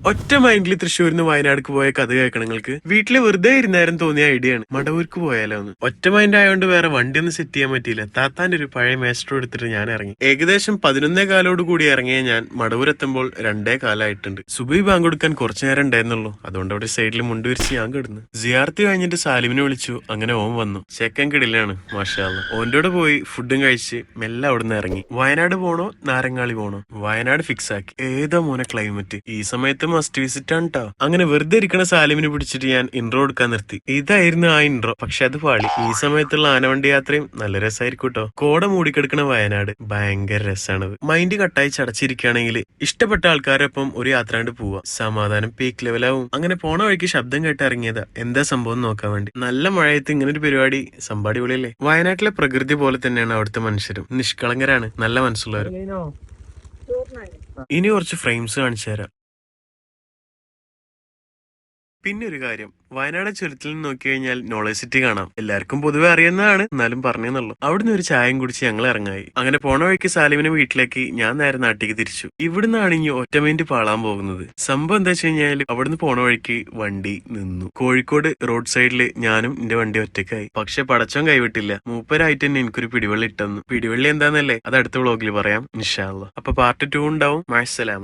ഒറ്റ മൈൻഡിൽ തൃശ്ശൂരിന്ന് വയനാടിക്ക് പോയ കഥ കേൾക്കണം നിങ്ങൾക്ക്. വീട്ടില് വെറുതെ ഇരുന്നേരം തോന്നിയ ഐഡിയ ആണ് മടവൂർക്ക് പോയാലോ എന്ന്. ഒറ്റ മൈൻഡ് ആയതുകൊണ്ട് വേറെ വണ്ടി ഒന്നും സെറ്റ് ചെയ്യാൻ പറ്റിയില്ല. താത്താന്റെ ഒരു പഴയ മേസ്റ്റർ എടുത്തിട്ട് ഞാൻ ഇറങ്ങി. ഏകദേശം 11 കൂടി ഇറങ്ങിയ ഞാൻ മടവൂർ എത്തുമ്പോൾ 2 സുബൈ ബാങ്ക് കൊടുക്കാൻ കുറച്ചു നേരം ഉണ്ടായിരുന്നുള്ളൂ. അതുകൊണ്ട് അവിടെ സൈഡിൽ മുണ്ട് വിരിച്ച് ഞാൻ കിടന്നു. സിയാർത്ത് കഴിഞ്ഞിട്ട് സാലിമിനെ വിളിച്ചു. അങ്ങനെ ഓൻ വന്നു. ചെക്കൻ കിടിലാണ് മാഷാ അല്ലാ. ഓൻ്റെ കൂടെ പോയി ഫുഡും കഴിച്ച് മെല്ലെ അവിടുന്ന് ഇറങ്ങി. വയനാട് പോണോ നാരങ്ങാളി പോണോ? വയനാട് ഫിക്സ് ആക്കി. ഏതാ മോനെ ക്ലൈമറ്റ് ഈ സമയത്ത് മസ്റ്റ് വിസിറ്റ് ആണ് ട്ടോ. അങ്ങനെ വെറുതെ ഇരിക്കണ സാലിമിനെ പിടിച്ചിട്ട് ഞാൻ ഇൻട്രോ എടുക്കാൻ നിർത്തി. ഇതായിരുന്നു ആ ഇൻട്രോ. പക്ഷെ അത് പാളി. ഈ സമയത്തുള്ള ആനവണ്ടി യാത്രയും നല്ല രസമായിരിക്കും കേട്ടോ. കോട മൂടിക്കെടുക്കണ വയനാട് ഭയങ്കര രസമാണത്. മൈൻഡ് കട്ടായി ചടച്ചിരിക്കുകയാണെങ്കിൽ ഇഷ്ടപ്പെട്ട ആൾക്കാരൊപ്പം ഒരു യാത്ര കണ്ട് പോവാ. സമാധാനം പീക്ക് ലെവലാവും. അങ്ങനെ പോണ വഴിക്ക് ശബ്ദം കേട്ട് ഇറങ്ങിയതാ എന്താ സംഭവം നോക്കാൻ വേണ്ടി. നല്ല മഴയത്ത് ഇങ്ങനെ ഒരു പരിപാടി സംഭാടി വിളിയല്ലേ. വയനാട്ടിലെ പ്രകൃതി പോലെ തന്നെയാണ് അവിടുത്തെ മനുഷ്യരും. നിഷ്കളങ്കരാണ്, നല്ല മനസ്സുള്ളവരും. ഇനി കുറച്ച് ഫ്രെയിംസ് കാണിച്ചു തരാം. പിന്നെ ഒരു കാര്യം, വയനാട് ചുരത്തിൽ നിന്ന് നോക്കി കഴിഞ്ഞാൽ നോളജ് സിറ്റി കാണാം. എല്ലാവർക്കും പൊതുവെ അറിയുന്നതാണ്, എന്നാലും പറഞ്ഞെന്നുള്ളൂ. അവിടുന്ന് ഒരു ചായയും കുടിച്ച് ഞങ്ങൾ ഇറങ്ങായി. അങ്ങനെ പോണ വഴിക്ക് സാലിമിനെ വീട്ടിലേക്ക്, ഞാൻ നേരെ നാട്ടിലേക്ക് തിരിച്ചു. ഇവിടുന്നാണ് ഇനി ഒറ്റമൈൻഡ് പാളാൻ പോകുന്നത്. സംഭവം എന്താ വെച്ച് കഴിഞ്ഞാൽ അവിടുന്ന് പോണ വഴിക്ക് വണ്ടി നിന്നു. കോഴിക്കോട് റോഡ് സൈഡില് ഞാനും എന്റെ വണ്ടി ഒറ്റക്കായി. പക്ഷെ പടച്ചോൻ കൈവിട്ടില്ല. മൂപ്പരായിട്ട് തന്നെ എനിക്കൊരു പിടിവള്ളി ഇട്ടെന്നു. പിടിവള്ളി എന്താന്നല്ലേ അത് അടുത്ത വ്ളോഗിൽ പറയാം ഇൻഷാ അല്ലാഹ്. അപ്പൊ പാർട്ട് 2 ഉണ്ടാവും. മഅസ്സലാമ.